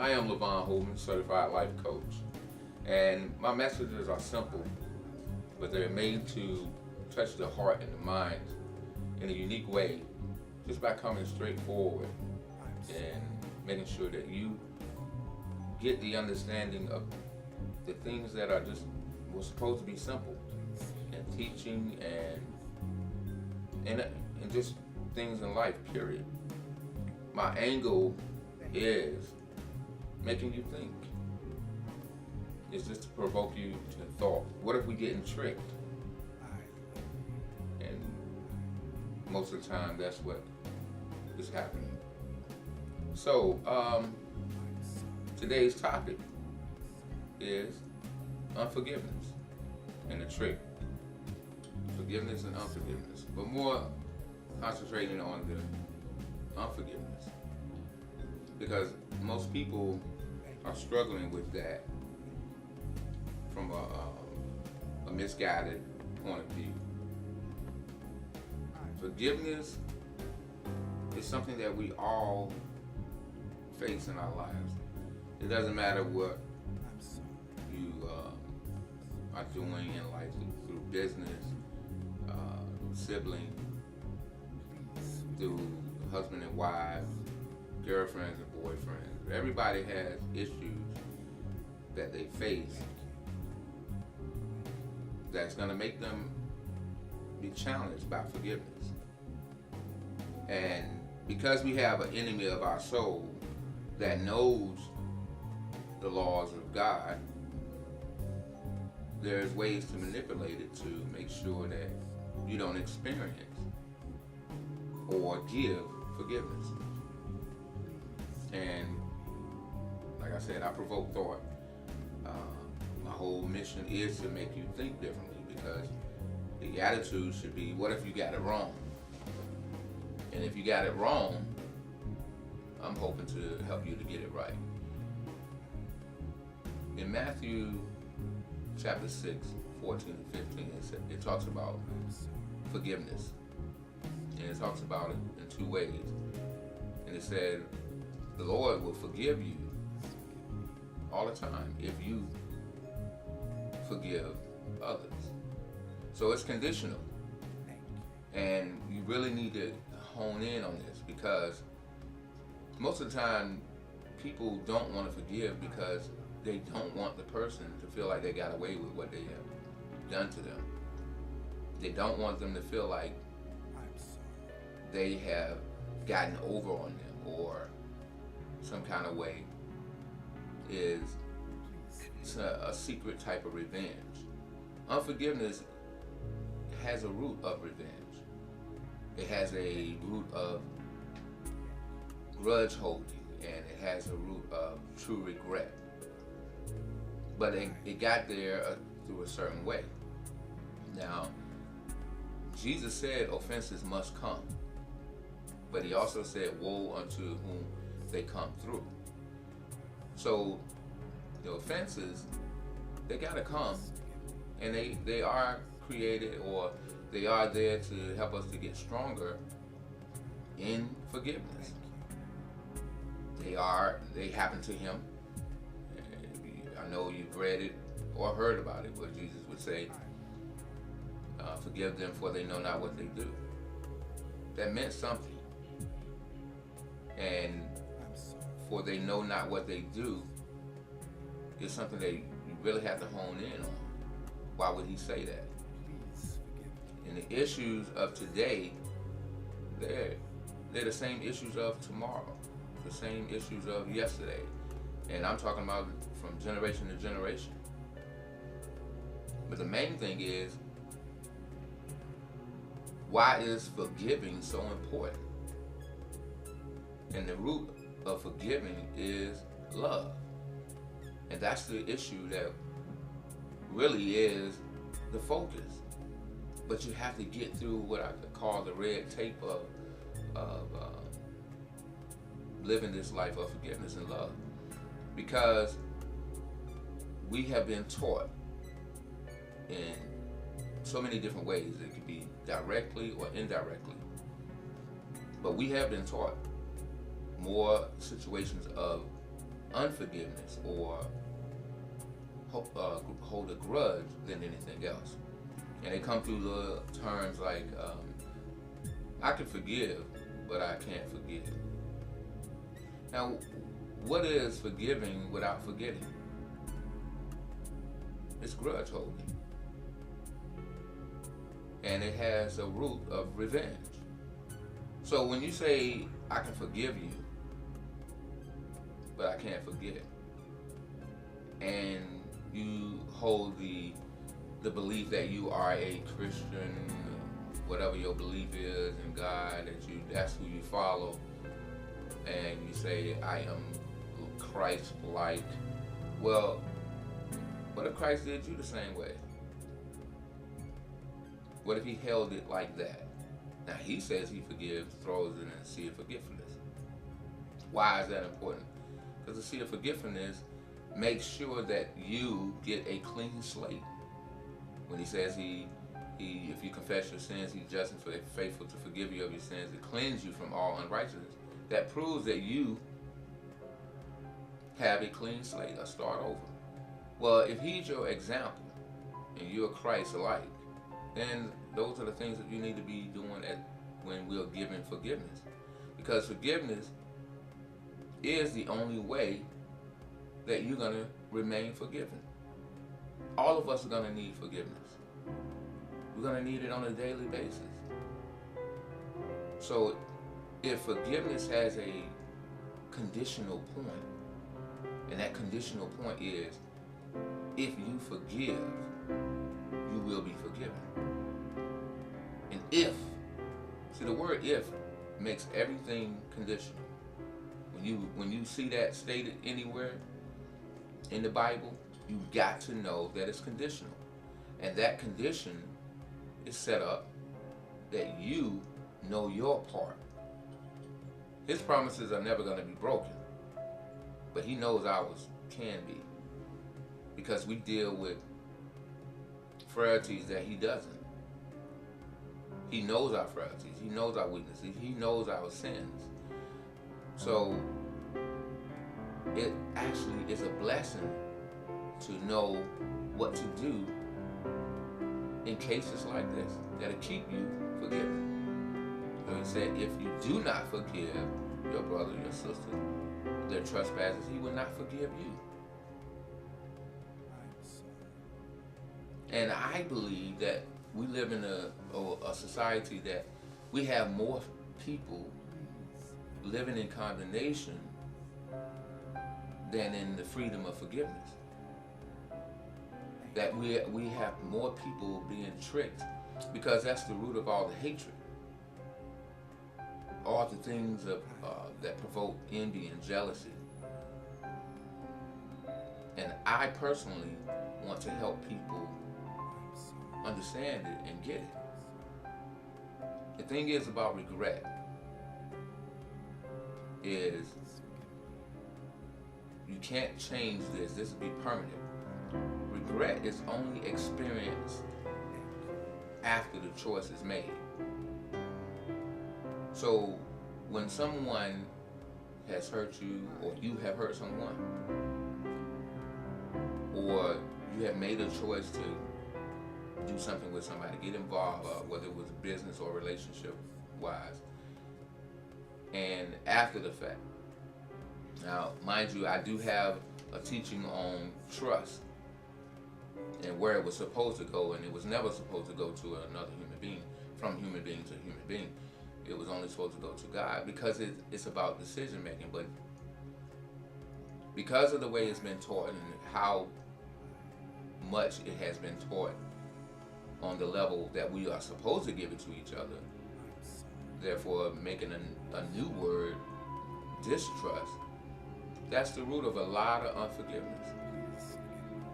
I am Levon Holman, certified life coach, and my messages are simple, but they're made to touch the heart and the mind in a unique way, just by coming straight forward and making sure that you get the understanding of the things that are just were supposed to be simple, and teaching and just things in life. Period. My angle is making you think. It's just to provoke you to thought. What if we getting tricked? And most of the time, that's what is happening. So, today's topic is unforgiveness and the trick. Forgiveness and unforgiveness, but more concentrating on the unforgiveness, because most people are struggling with that from a misguided point of view. Forgiveness is something that we all face in our lives. It doesn't matter what you are doing in life, through business, sibling, through husband and wife, girlfriends and boyfriends. Everybody has issues that they face that's going to make them be challenged by forgiveness. And because we have an enemy of our soul that knows the laws of God, there's ways to manipulate it to make sure that you don't experience or give forgiveness. And like I said, I provoke thought. My whole mission is to make you think differently, because the attitude should be, what if you got it wrong? And if you got it wrong, I'm hoping to help you to get it right. In Matthew chapter 6, 14 and 15, it talks about forgiveness. And it talks about it in two ways. And it said, the Lord will forgive you all the time if you forgive others. So it's conditional. And you really need to hone in on this, because most of the time people don't want to forgive because they don't want the person to feel like they got away with what they have done to them. They don't want them to feel like they have gotten over on them, or some kind of way is a secret type of revenge. Unforgiveness has a root of revenge. It has a root of grudge holding, and it has a root of true regret. But it got there through a certain way. Now, Jesus said offenses must come, but he also said, woe unto whom they come through. So the offenses, they gotta come, and they are created, or they are there to help us to get stronger in forgiveness. They happen to him. I know you've read it or heard about it, where Jesus would say, forgive them, for they know not what they do. That meant something. And for they know not what they do is something that you really have to hone in on. Why would he say that? And the issues of today, they're the same issues of tomorrow, the same issues of yesterday. And I'm talking about from generation to generation. But the main thing is, why is forgiving so important? And the root of forgiving is love. And that's the issue that really is the focus. But you have to get through what I could call the red tape of living this life of forgiveness and love. Because we have been taught in so many different ways. It could be directly or indirectly. But we have been taught more situations of unforgiveness or hold a grudge than anything else. And they come through little terms like, I can forgive, but I can't forget. Now, what is forgiving without forgetting? It's grudge holding. And it has a root of revenge. So when you say, I can forgive you, but I can't forget, and you hold the belief that you are a Christian, whatever your belief is in God, that's who you follow, and you say, I am Christ-like. Well, what if Christ did you the same way? What if he held it like that? Now, he says he forgives, throws it in the sea of forgiveness. Why is that important? Because the sea of forgiveness makes sure that you get a clean slate. When he says if you confess your sins, he's just and faithful to forgive you of your sins, to cleanse you from all unrighteousness. That proves that you have a clean slate, a start over. Well, if he's your example and you're Christ-like, then those are the things that you need to be doing when we're giving forgiveness. Because forgiveness is the only way that you're going to remain forgiven. All of us are going to need forgiveness. We're going to need it on a daily basis. So if forgiveness has a conditional point, and that conditional point is, if you forgive, you will be forgiven. And see, the word if makes everything conditional. When you see that stated anywhere in the Bible, you got to know that it's conditional. And that condition is set up that you know your part. His promises are never going to be broken, but he knows ours can be, because we deal with frailties that he doesn't. He knows our frailties. He knows our weaknesses. He knows our sins. So it actually is a blessing to know what to do in cases like this that'll keep you forgiven. So he said, if you do not forgive your brother, your sister, their trespasses, he will not forgive you. And I believe that we live in a society that we have more people living in condemnation than in the freedom of forgiveness. That we have more people being tricked, because that's the root of all the hatred. All the things that provoke envy and jealousy. And I personally want to help people understand it and get it. The thing is about regret is you can't change this. This will be permanent. Regret is only experienced after the choice is made. So when someone has hurt you, or you have hurt someone, or you have made a choice to do something with somebody, get involved, whether it was business or relationship wise, and after the fact. Now, mind you, I do have a teaching on trust and where it was supposed to go, and it was never supposed to go to another human being, from human being to human being. It was only supposed to go to God, because it's about decision making. But because of the way it's been taught and how much it has been taught on the level that we are supposed to give it to each other, therefore making a new word, distrust, that's the root of a lot of unforgiveness.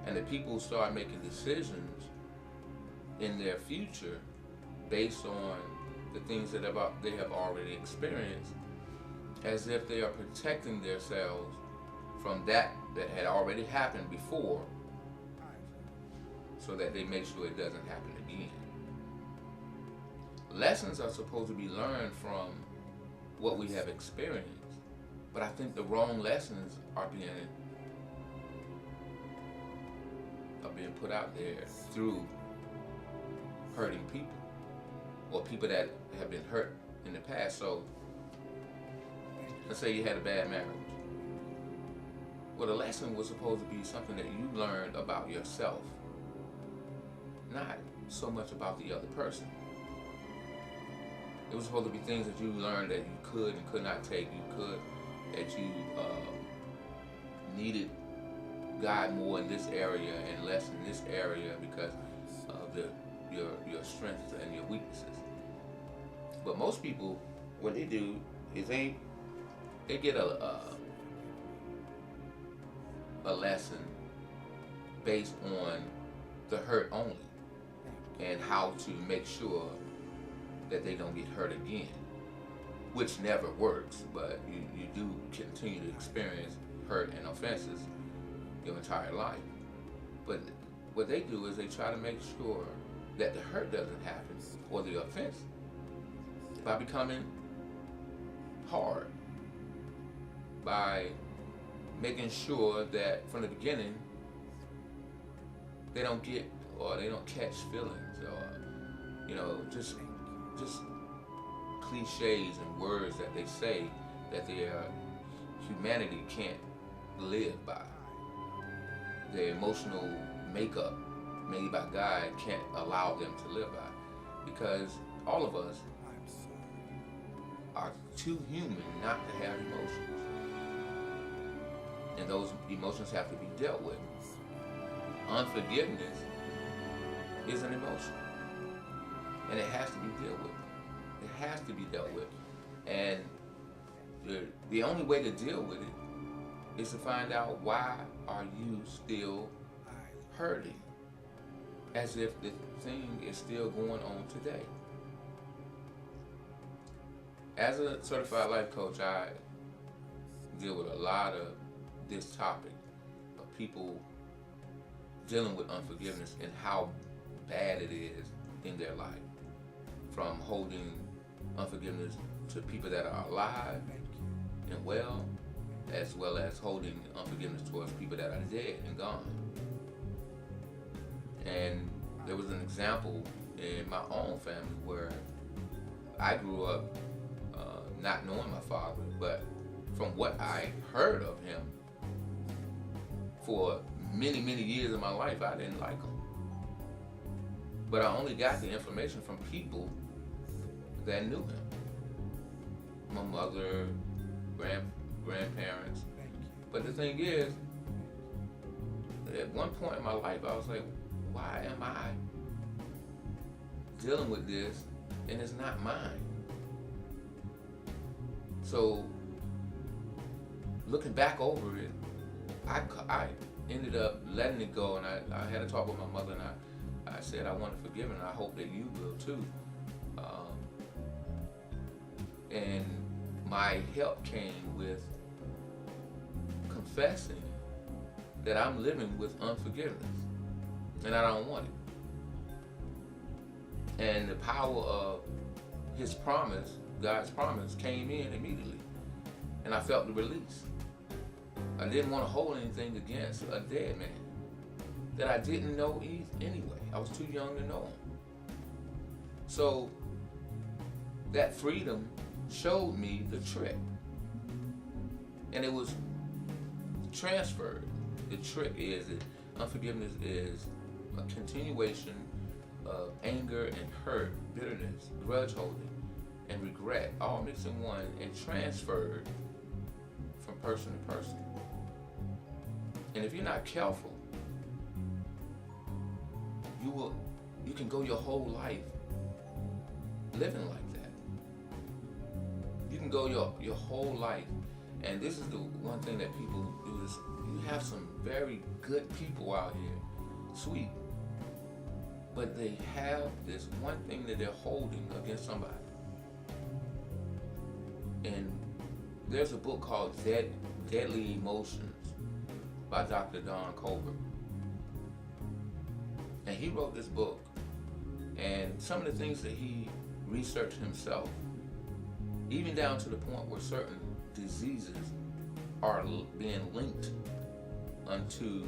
And the people start making decisions in their future based on the things that they have already experienced, as if they are protecting themselves from that had already happened before, so that they make sure it doesn't happen again. Lessons are supposed to be learned from what we have experienced, But I think the wrong lessons are being put out there through hurting people, or people that have been hurt in the past. So let's say you had a bad marriage. Well, the lesson was supposed to be something that you learned about yourself, not so much about the other person. It was supposed to be things that you learned that you could and could not take. That you needed God more in this area and less in this area because of your strengths and your weaknesses. But most people, what they do is they get a lesson based on the hurt only, and how to make sure that they don't get hurt again, which never works, but you do continue to experience hurt and offenses your entire life. But what they do is they try to make sure that the hurt doesn't happen, or the offense, by becoming hard, by making sure that from the beginning they don't get, or they don't catch feelings, or just cliches and words that they say that their humanity can't live by. Their emotional makeup made by God can't allow them to live by, because all of us are too human not to have emotions, and those emotions have to be dealt with. Unforgiveness is an emotion, and it has to be dealt with. It has to be dealt with, and the only way to deal with it is to find out, why are you still hurting, as if the thing is still going on today. As a certified life coach, I deal with a lot of this topic of people dealing with unforgiveness and how bad it is in their life, from holding unforgiveness to people that are alive and well as holding unforgiveness towards people that are dead and gone. And there was an example in my own family where I grew up not knowing my father, but from what I heard of him for many, many years of my life, I didn't like him. But I only got the information from people that knew him. My mother, grandparents. But the thing is, at one point in my life, I was like, why am I dealing with this and it's not mine? So, looking back over it, I ended up letting it go, and I had a talk with my mother, and I said I want to forgive her, and I hope that you will too. And my help came with confessing that I'm living with unforgiveness, and I don't want it. And the power of His promise, God's promise, came in immediately, and I felt the release. I didn't want to hold anything against a dead man that I didn't know anyway. I was too young to know him. So that freedom showed me the trick, and it was transferred. The trick is that unforgiveness is a continuation of anger and hurt, bitterness, grudge holding, and regret, all mixed in one and transferred from person to person. And if you're not careful, you can go your whole life living like that. You can go your whole life, and this is the one thing that people do, is you have some very good people out here, sweet, but they have this one thing that they're holding against somebody. And there's a book called Deadly Emotions by Dr. Don Colbert. And he wrote this book, and some of the things that he researched himself, even down to the point where certain diseases are being linked unto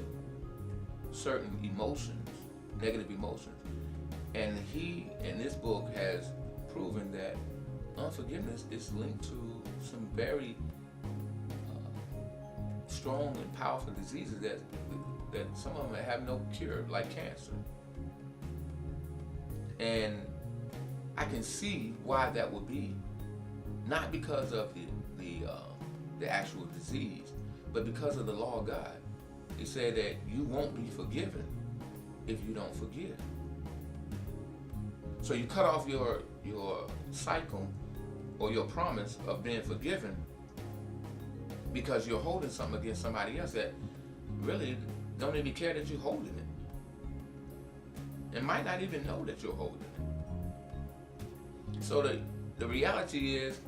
certain emotions, negative emotions. And he, in this book, has proven that unforgiveness is linked to some very strong and powerful diseases that some of them have no cure, like cancer. And I can see why that would be, not because of the actual disease, but because of the law of God. He said that you won't be forgiven if you don't forgive. So you cut off your cycle or your promise of being forgiven because you're holding something against somebody else that really don't even care that you're holding it, and might not even know that you're holding it. So the reality is,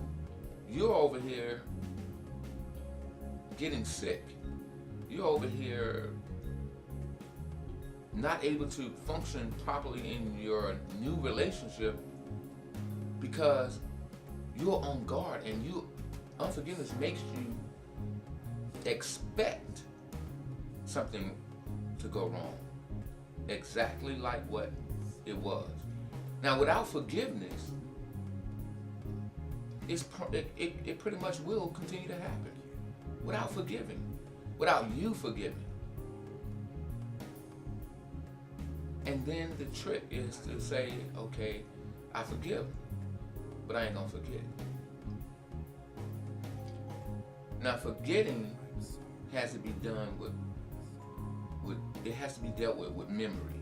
you're over here getting sick. You're over here not able to function properly in your new relationship because you're on guard, and unforgiveness makes you expect something to go wrong, exactly like what it was. Now, without forgiveness, it pretty much will continue to happen. Without forgiving, without you forgiving. And then the trick is to say, okay, I forgive, but I ain't gonna forget. Now, forgetting has to be done with it has to be dealt with memory.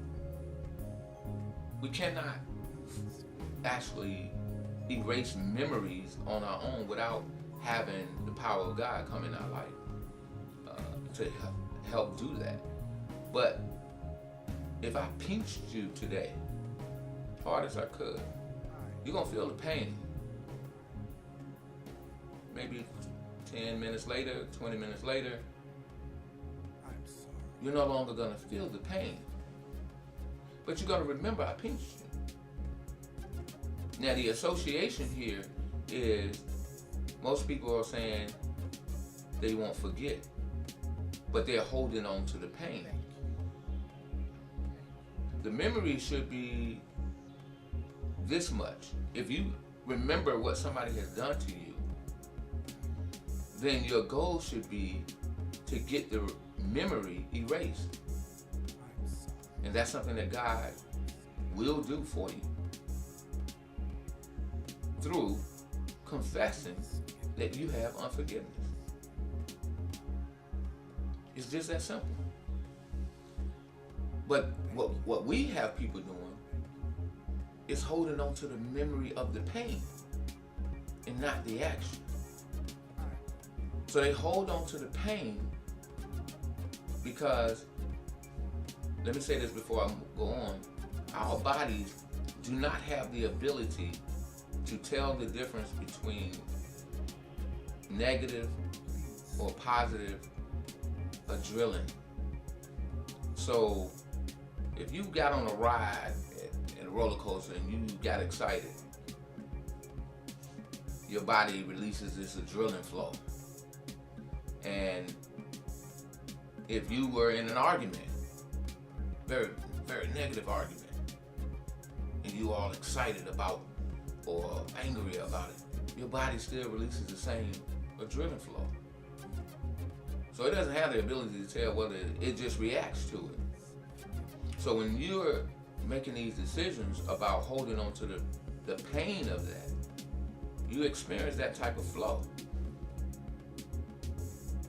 We cannot actually erase memories on our own without having the power of God come in our life to help do that. But if I pinched you today, hard as I could, you're gonna feel the pain. Maybe 10 minutes later, 20 minutes later, you're no longer gonna feel the pain. But you're gonna remember I pinched you. Now, the association here is most people are saying they won't forget, but they're holding on to the pain. The memory should be this much. If you remember what somebody has done to you, then your goal should be to get the memory erased. And that's something that God will do for you through confessing that you have unforgiveness. It's just that simple. But what we have people doing is holding on to the memory of the pain and not the action. So they hold on to the pain because, let me say this before I go on, our bodies do not have the ability to tell the difference between negative or positive adrenaline. So if you got on a ride at a roller coaster and you got excited, your body releases this adrenaline flow. And if you were in an argument, very, very negative argument, and you all excited about or angry about it, your body still releases the same adrenaline flow. So it doesn't have the ability to tell whether it just reacts to it. So when you're making these decisions about holding on to the pain of that, you experience that type of flow.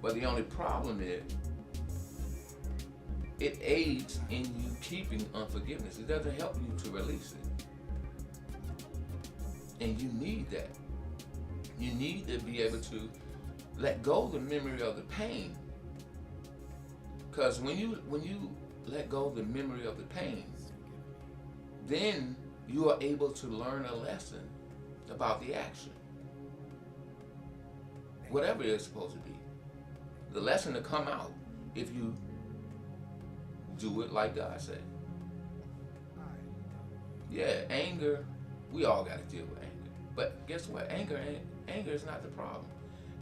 But the only problem is, it aids in you keeping unforgiveness. It doesn't help you to release it. And you need that. You need to be able to let go of the memory of the pain. Because when you let go of the memory of the pain, then you are able to learn a lesson about the action. Whatever it's supposed to be. The lesson to come out if you do it like God said. Yeah, anger, we all got to deal with anger. But guess what? Anger is not the problem.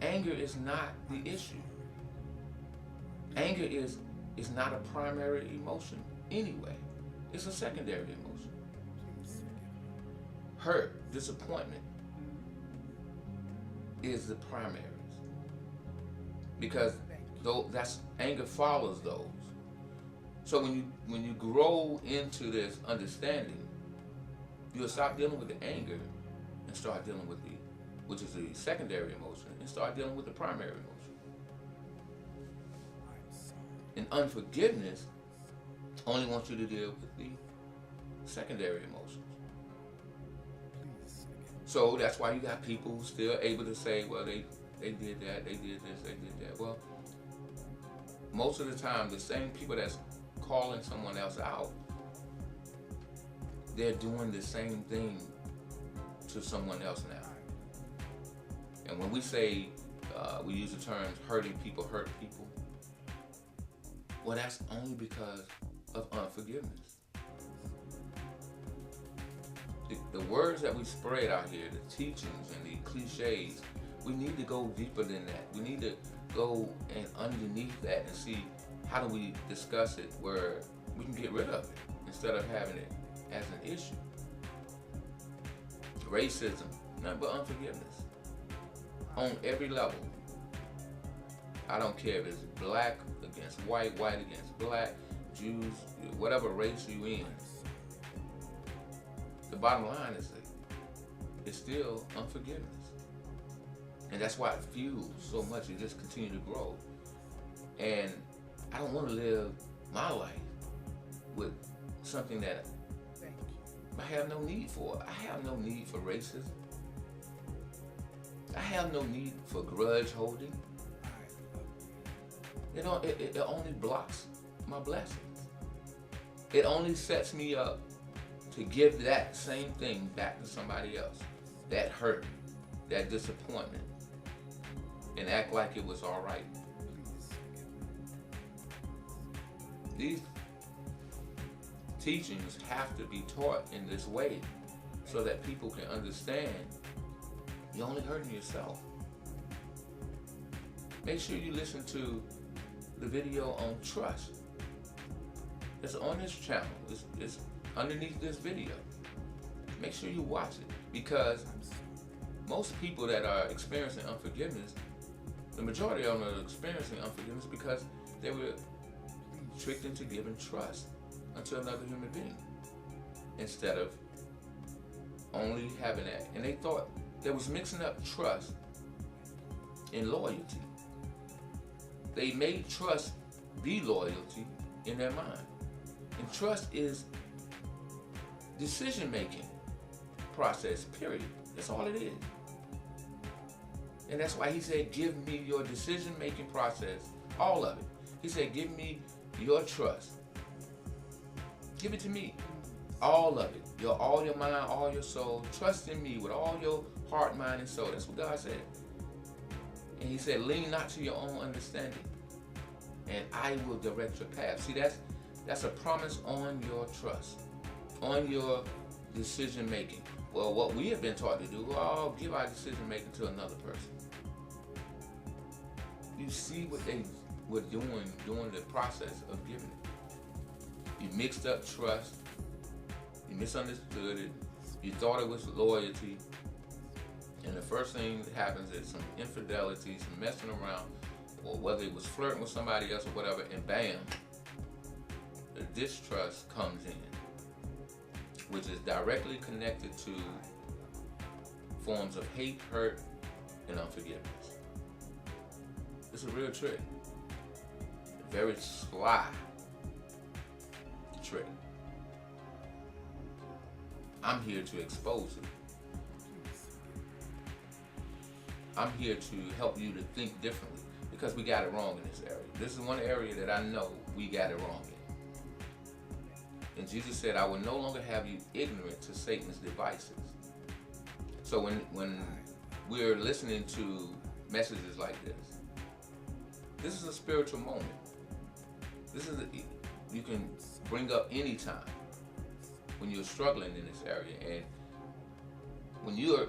Anger is not the issue. Anger is not a primary emotion anyway. It's a secondary emotion. Hurt, disappointment is the primaries. Because though that's anger follows those. So when you grow into this understanding, you'll stop dealing with the anger and start dealing with which is the secondary emotion, and start dealing with the primary emotion. And unforgiveness only wants you to deal with the secondary emotions. So that's why you got people who still able to say, well, they did that, they did this, they did that. Well, most of the time, the same people that's calling someone else out, they're doing the same thing to someone else now. And when we say, we use the terms hurting people hurt people, well, that's only because of unforgiveness. The words that we spread out here, the teachings and the cliches, we need to go deeper than that. We need to go and underneath that and see how do we discuss it where we can get rid of it instead of having it as an issue. Racism, nothing but unforgiveness. On every level. I don't care if it's black against white, white against black, Jews, whatever race you in. The bottom line is that it's still unforgiveness. And that's why it fuels so much. It just continues to grow. And I don't want to live my life with something that I have no need for. I have no need for racism. I have no need for grudge holding. It only blocks my blessings. It only sets me up to give that same thing back to somebody else. That hurt, that disappointment, and act like it was all right. These teachings have to be taught in this way so that people can understand you're only hurting yourself. Make sure you listen to the video on trust. It's on this channel. It's underneath this video. Make sure you watch it, because most people that are experiencing unforgiveness, the majority of them are experiencing unforgiveness because they were tricked into giving trust unto another human being instead of only having that. And they thought they was mixing up trust and loyalty. They made trust be loyalty in their mind. And trust is decision-making process, period. That's all it is. And that's why he said, give me your decision-making process, all of it. He said, give me your trust. Give it to me, all of it. All your mind, all your soul. Trust in me with all your heart, mind, and soul. That's what God said. And he said, lean not to your own understanding, and I will direct your path. See, that's a promise on your trust, on your decision making. Well, what we have been taught to do, give our decision making to another person. You see what they were doing during the process of giving it. You mixed up trust. You misunderstood it. You thought it was loyalty. And the first thing that happens is some infidelity, some messing around, or whether it was flirting with somebody else or whatever, and bam, the distrust comes in, which is directly connected to forms of hate, hurt, and unforgiveness. It's a real trick. A very sly trick. I'm here to expose it. I'm here to help you to think differently, because we got it wrong in this area. This is one area that I know we got it wrong in. And Jesus said, I will no longer have you ignorant to Satan's devices. So when we're listening to messages like this is a spiritual moment. You can bring up any time when you're struggling in this area, and when you're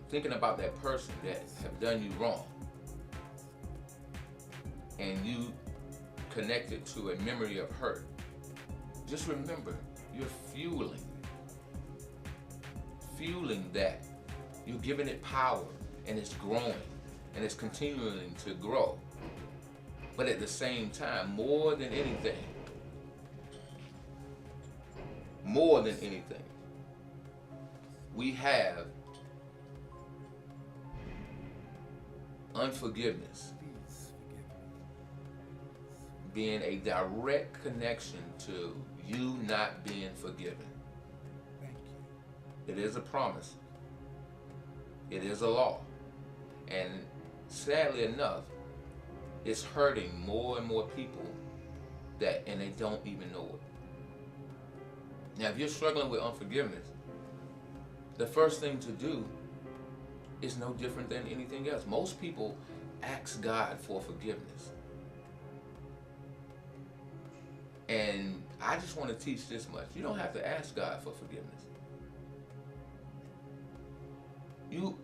thinking about that person that have done you wrong, and you connected to a memory of hurt, just remember you're fueling that. You're giving it power, and it's growing, and it's continuing to grow. But at the same time, more than anything, we have unforgiveness being a direct connection to you not being forgiven. It is a promise. It is a law. And sadly enough, it's hurting more and more people and they don't even know it. Now, if you're struggling with unforgiveness, the first thing to do is no different than anything else. Most people ask God for forgiveness. And I just want to teach this much. You don't have to ask God for forgiveness. You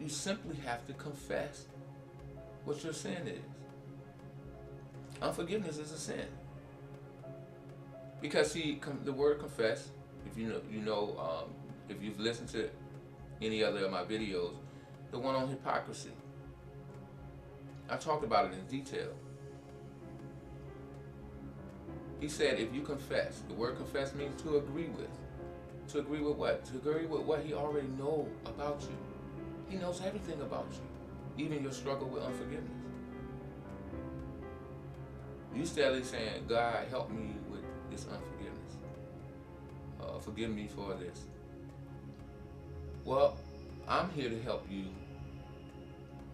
simply have to confess what your sin is. Unforgiveness is a sin. Because see, the word confess, if if you've listened to any other of my videos, the one on hypocrisy, I talked about it in detail. He said if you confess, the word confess means to agree with. To agree with what? To agree with what he already knows about you. He knows everything about you, even your struggle with unforgiveness. You steadily saying, God, help me with this unforgiveness. Forgive me for this. Well, I'm here to help you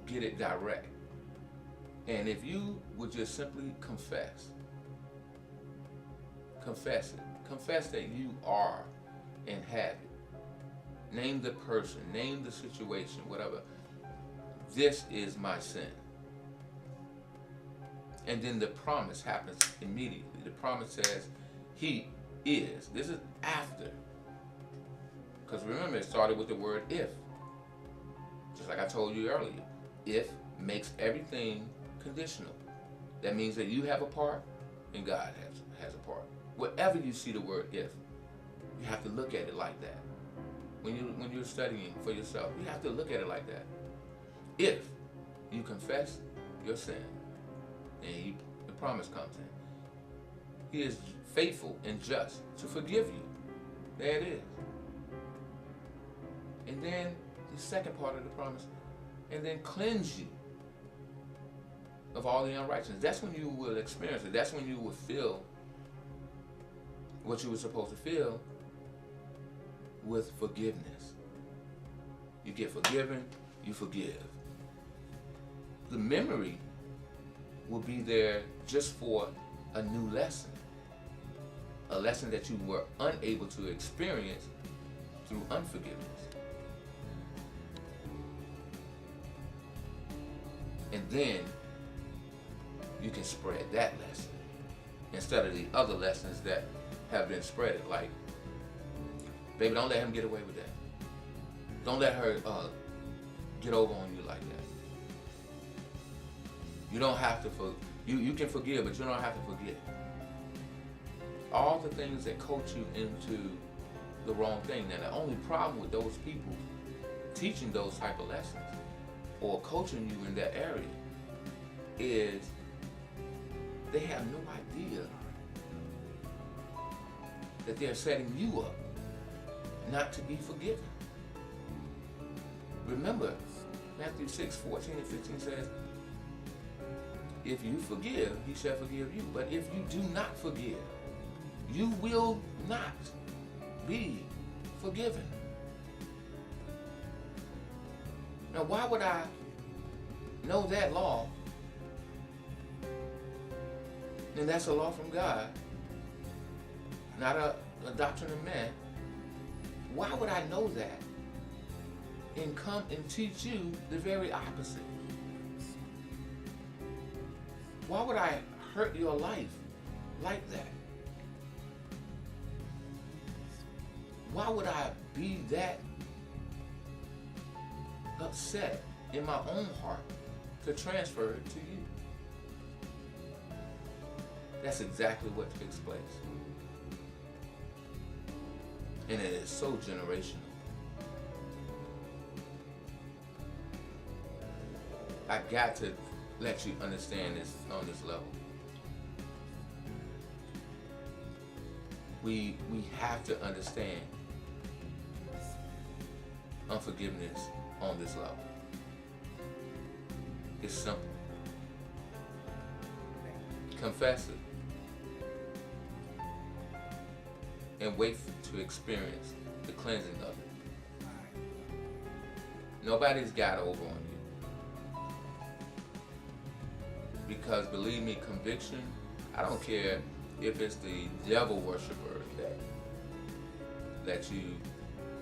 get it direct. And if you would just simply confess it. Confess that you are and have it. Name the person, name the situation, whatever. This is my sin. And then the promise happens immediately. The promise says, he is. This is after. Because remember, it started with the word if. Just like I told you earlier. If makes everything conditional. That means that you have a part and God has a part. Wherever you see the word if, you have to look at it like that. When you're studying for yourself, you have to look at it like that. If you confess your sin, and the promise comes in. He is faithful and just to forgive you. There it is. And then the second part of the promise, and then cleanse you of all the unrighteousness. That's when you will experience it. That's when you will feel what you were supposed to feel with forgiveness. You get forgiven, you forgive. The memory will be there just for a new lesson. A lesson that you were unable to experience through unforgiveness. And then you can spread that lesson instead of the other lessons that have been spread. Like, baby, don't let him get away with that. Don't let her get over on you like that. You don't have to you can forgive, but you don't have to forget. All the things that coach you into the wrong thing. Now, the only problem with those people teaching those type of lessons or coaching you in that area is they have no idea that they're setting you up not to be forgiven. Remember, Matthew 6:14-15 says, if you forgive, he shall forgive you. But if you do not forgive, you will not be forgiven. Now, why would I know that law? And that's a law from God, not a doctrine of man. Why would I know that and come and teach you the very opposite? Why would I hurt your life like that? Why would I be that upset in my own heart to transfer it to you? That's exactly what takes place. And it is so generational. I got to let you understand this on this level. We have to understand unforgiveness on this level. It's simple. Confess it and wait to experience the cleansing of it. Nobody's got over on you. Because believe me, conviction, I don't care if it's the devil worshiper that you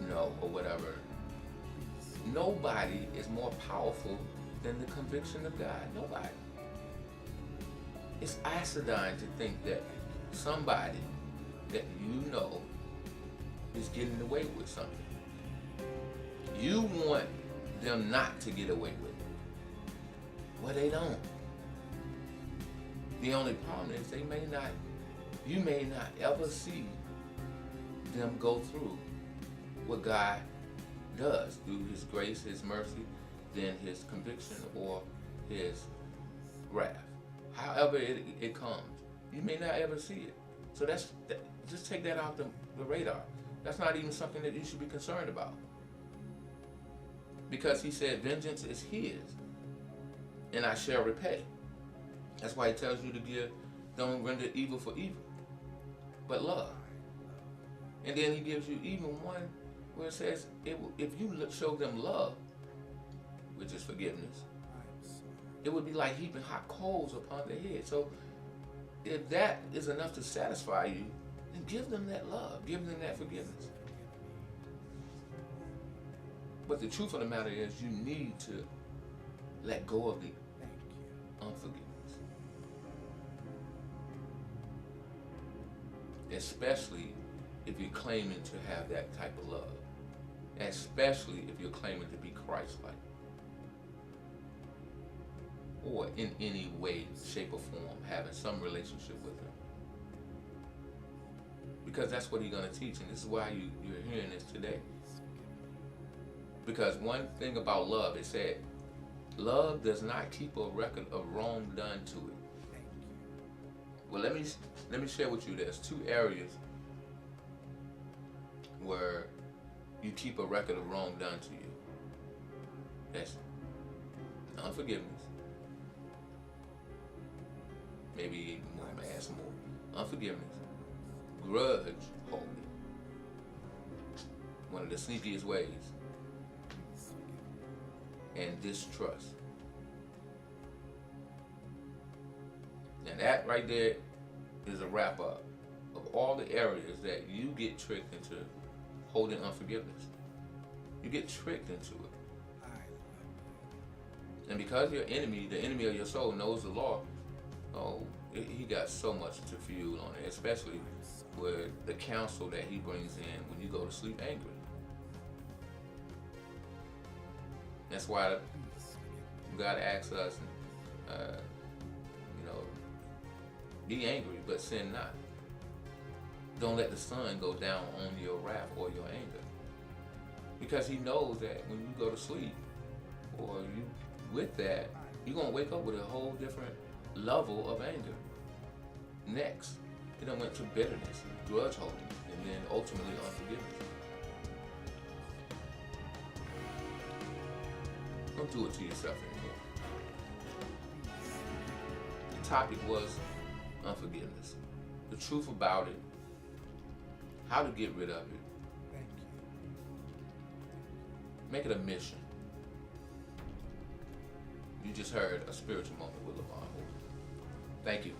know or whatever. Nobody is more powerful than the conviction of God. Nobody. It's asinine to think that somebody that you know is getting away with something. You want them not to get away with it. Well, they don't. The only problem is you may not ever see them go through what God does through His grace, His mercy, then His conviction or His wrath. However it comes, you may not ever see it. So just take that off the radar. That's not even something that you should be concerned about. Because He said, vengeance is His, and I shall repay. That's why He tells you to don't render evil for evil, but love. And then He gives you even one where it says, if you show them love, which is forgiveness, it would be like heaping hot coals upon their head. So if that is enough to satisfy you, then give them that love, give them that forgiveness. But the truth of the matter is, you need to let go of the unforgiveness. Especially if you're claiming to have that type of love. Especially if you're claiming to be Christ-like. Or in any way, shape, or form, having some relationship with Him. Because that's what He's going to teach, and this is why you're hearing this today. Because one thing about love, it said, love does not keep a record of wrong done to it. Well, let me share with you, there's two areas where you keep a record of wrong done to you. That's unforgiveness. Maybe more, I'm gonna add some more. Unforgiveness, grudge holding, one of the sneakiest ways, and distrust. And that right there is a wrap up of all the areas that you get tricked into holding unforgiveness. You get tricked into it. And because your enemy, the enemy of your soul, knows the law, he got so much to fuel on it, especially with the counsel that he brings in when you go to sleep angry. That's why God asks us, be angry, but sin not. Don't let the sun go down on your wrath or your anger. Because He knows that when you go to sleep, or you with that, you're going to wake up with a whole different level of anger. Next, it done went to bitterness, grudge holding, and then ultimately unforgiveness. Don't do it to yourself anymore. The topic was unforgiveness. The truth about it, how to get rid of it. Make it a mission. You just heard a spiritual moment with LeVon. Thank you.